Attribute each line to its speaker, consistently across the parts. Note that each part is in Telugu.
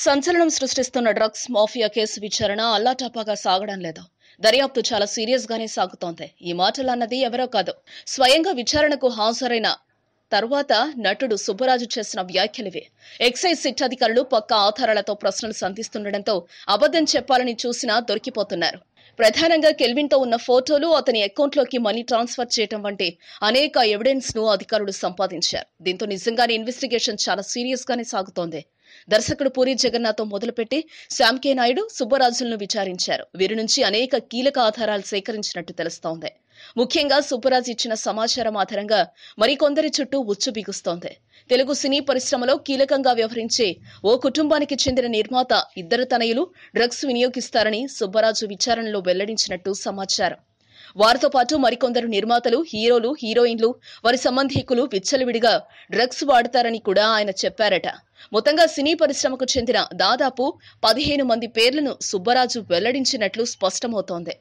Speaker 1: సంచలనం సృష్టిస్తున్న డ్రగ్స్ మాఫియా కేసు విచారణ అల్లాటప్పగా సాగడం లేదు. దర్యాప్తు చాలా సీరియస్ గానే సాగుతోంది. ఈ మాటలు అన్నది ఎవరో కాదు, స్వయంగా విచారణకు హాజరైన తర్వాత నటుడు సుబ్బరాజు చేసిన వ్యాఖ్యలివే. ఎక్సైజ్ సిట్ అధికారులు పక్కా ఆధారాలతో ప్రశ్నలు సంధిస్తుండటంతో అబద్దం చెప్పాలని చూసినా దొరికిపోతున్నారు. ప్రధానంగా కెల్విన్ తో ఉన్న ఫోటోలు, అతని అకౌంట్లోకి మనీ ట్రాన్స్ఫర్ చేయడం వంటి అనేక ఎవిడెన్స్ ను అధికారులు సంపాదించారు. దీంతో నిజంగానే ఇన్వెస్టిగేషన్ చాలా సీరియస్ గానే సాగుతోంది. దర్శకుడు పూరి జగన్నాథ్ మొదలుపెట్టి శ్యామ్ కే నాయుడు, సుబ్బరాజులను విచారించారు. వీరి నుంచి అనేక కీలక ఆధారాలు సేకరించినట్టు తెలుస్తోంది. ముఖ్యంగా సుబ్బరాజు ఇచ్చిన సమాచారం ఆధారంగా మరికొందరి చుట్టూ ఉచ్చు బిగుస్తోంది. తెలుగు సినీ పరిశ్రమలో కీలకంగా వ్యవహరించే ఓ కుటుంబానికి చెందిన నిర్మాత ఇద్దరు తనయులు డ్రగ్స్ వినియోగిస్తారని సుబ్బరాజు విచారణలో వెల్లడించినట్టు సమాచారం. వారితో పాటు మరికొందరు నిర్మాతలు, హీరోలు, హీరోయిన్లు, వారి సంబంధీకులు విచ్చలవిడిగా డ్రగ్స్ వాడతారని కూడా ఆయన చెప్పారట. మొత్తంగా సినీ పరిశ్రమకు చెందిన దాదాపు 15 మంది పేర్లను సుబ్బరాజు వెల్లడించినట్లు స్పష్టమవుతోంది.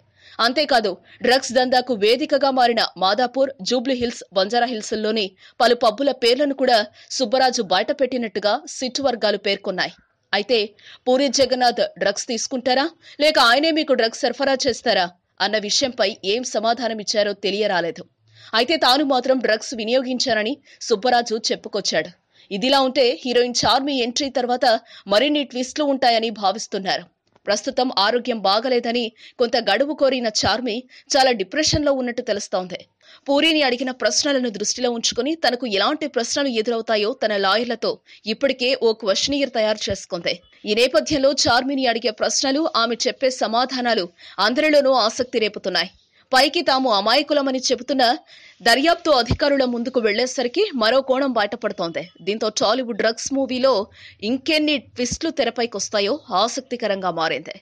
Speaker 1: అంతేకాదు, డ్రగ్స్ దందాకు వేదికగా మారిన మాదాపూర్, జూబ్లీహిల్స్, బంజారాహిల్స్లోని పలు పబ్బుల పేర్లను కూడా సుబ్బరాజు బయటపెట్టినట్టుగా సిట్ వర్గాలు పేర్కొన్నాయి. అయితే పూరి జగన్నాథ్ డ్రగ్స్ తీసుకుంటారా, లేక ఆయనే మీకు డ్రగ్స్ సరఫరా చేస్తారా అన్న విషయంపై ఏం సమాధానమిచ్చారో తెలియరాలేదు. అయితే తాను మాత్రం డ్రగ్స్ వినియోగించానని సుబ్బరాజు చెప్పుకొచ్చాడు. ఇదిలా ఉంటే హీరోయిన్ చార్మి ఎంట్రీ తర్వాత మరిన్ని ట్విస్టులు ఉంటాయని భావిస్తున్నారు. ప్రస్తుతం ఆరోగ్యం బాగలేదని కొంత గడువు కోరిన చార్మి చాలా డిప్రెషన్లో ఉన్నట్టు తెలుస్తోంది. పూరిని అడిగిన ప్రశ్నలను దృష్టిలో ఉంచుకుని తనకు ఎలాంటి ప్రశ్నలు ఎదురవుతాయో తన లాయర్లతో ఇప్పటికే ఓ క్వశ్చనియర్ తయారు చేసుకుంది. ఈ నేపథ్యంలో చార్మిని అడిగే ప్రశ్నలు, ఆమె చెప్పే సమాధానాలు అందరిలోనూ ఆసక్తి రేపుతున్నాయి. పైకి తాము అమాయకులమని చెబుతున్న దర్యాప్తు అధికారుల ముందుకు వెళ్లేసరికి మరో కోణం బయటపడుతోంది. దీంతో టాలీవుడ్ డ్రగ్స్ మూవీలో ఇంకెన్ని ట్విస్టులు తెరపైకొస్తాయో ఆసక్తికరంగా మారింది.